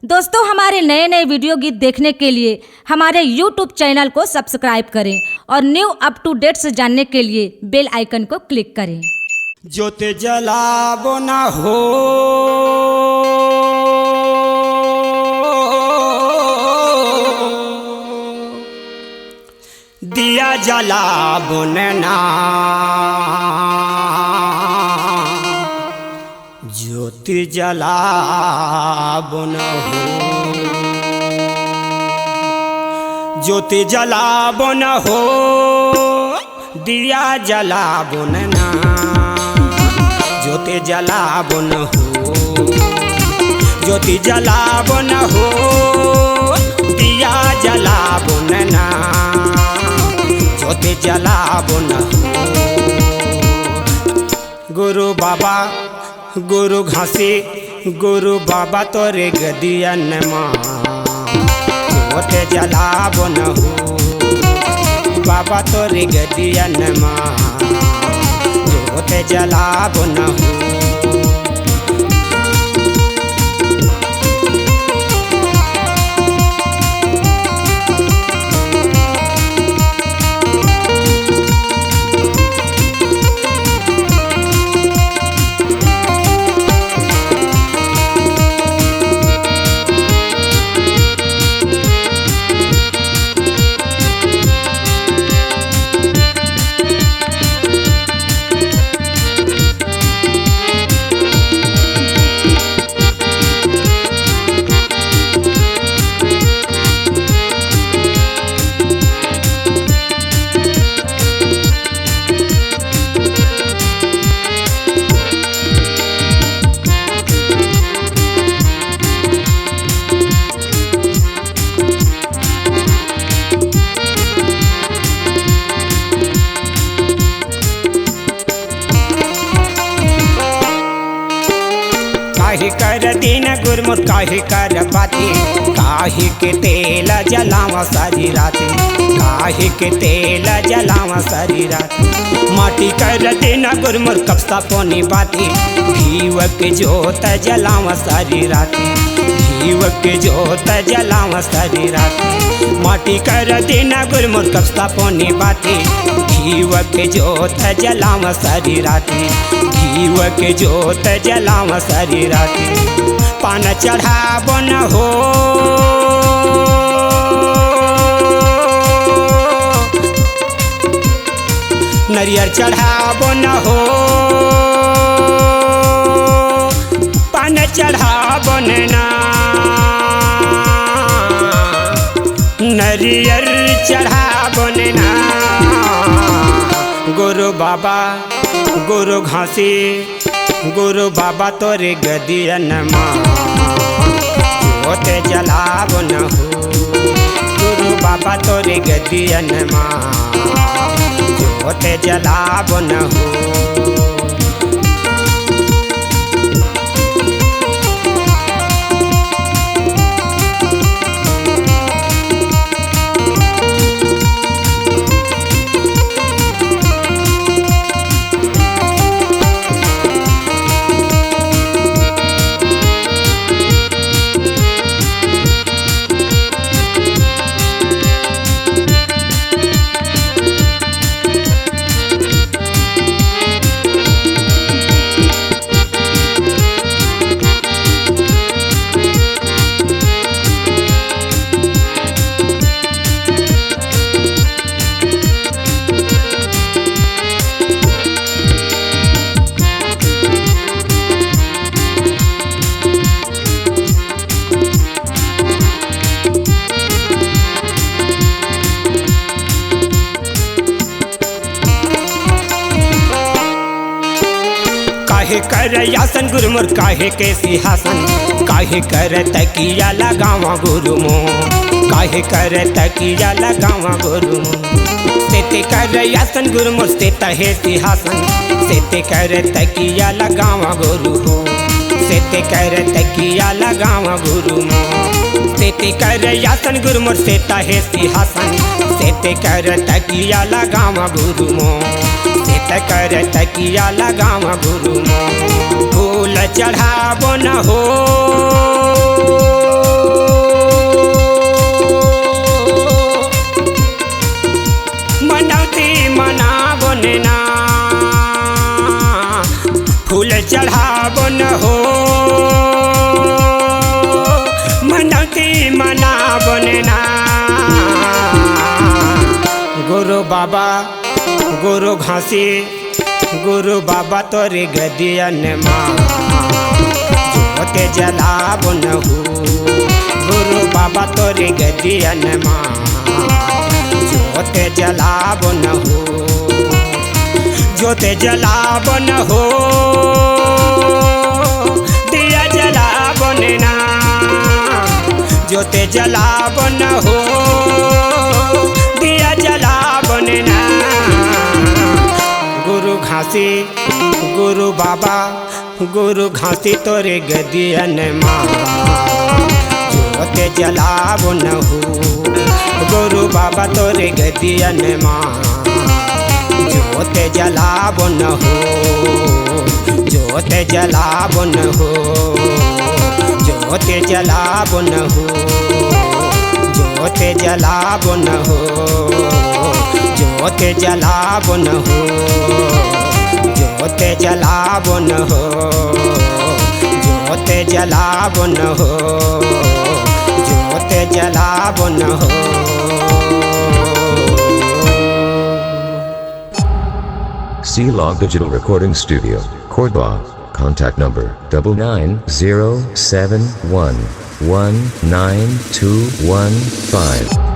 दोस्तों, हमारे नए नए वीडियो गीत देखने के लिए हमारे YouTube चैनल को सब्सक्राइब करें और न्यू अप टू डेट्स जानने के लिए बेल आइकन को क्लिक करें। ज्योति जलाबो न हो दिया जलाबो ना, ज्योति जलाबो न हो, ज्योति जलाबो न हो दिया जलाबो ना, ज्योति जलाबो न हो, ज्योति जलाबो न हो दिया जलाबो ना, ज्योति जलाबो न हो। गुरु बाबा गुरु घासी गुरु बाबा तोरे गदियन माँ, ज्योति जलाबो न हो बाबा तोरे गदियन माँ, ज्योति जलाबो न हो। काहे कर दिन गुरमुख काहे कर बाती, काहे के तेल जलावा सारी राती, काहे के तेल जलावा सारी राती। माटी कर दिन गुरमुख कपसा पोनी बाती, घीव के जोत जलावा सारी राती, घीव के जोत जलावा सारी राती। माटी कर दिन गुरमुख कपसा पोनी बाती, घीव के जोत जलावा सारी राती, घीव के जोत जलावा सारी राती। पान चढ़ाबो न हो नरियर चढ़ाबो न हो, पान चढ़ाबो ना, नरियर चढ़ाबो ना। गुरु बाबा गुरु घासी गुरु बाबा तोरे गदियन माँ, ज्योति जलाबो न हो गुरु बाबा तोरे गदियन माँ, ज्योति जलाबो न हो। काहे कर यासन गुरुमुख काहे के सिंहासन, काहे कर तकिया लगावा गुरु मोह, काहे कर तकिया लगावा गुरु मोह। सेते कर यासन गुरुमुख सेता है सिंहासन, सेते कर तकिया लगावा गुरु हो, सेते कर तकिया लगावा गुरु मोह। सेते कर यासन गुरुमुख सेता है सिंहासन, सेते कर तकिया लगावा गुरु मोह, सेते कर तकिया लगावा गुरु मोह। फूल चढ़ाबो न हो चढ़ावन हो मनौती मनावन ना गुरु बाबा गुरु घासी गुरु बाबा तोरे गदियन माँ जोते जलावन हो गुरु बाबा तोरे गदियन माँ जोते जलावन हो जोते जलावन हो दिया जलावन ना जोते जलावन हो दिया जलावन ना गुरु घासी गुरु बाबा गुरु घासी तोरे गदियन माँ जोते जलावन हो गुरु बाबा तोरे गदियन माँ जोते जलावन हो जोते जलावन हो जोते जलावन हो जोते जलावन हो जोते जलावन हो जोते जलावन हो जोते जलावन हो जोते जलावन हो C-Log Digital Recording Studio, Cordoba. Contact number 9907119215.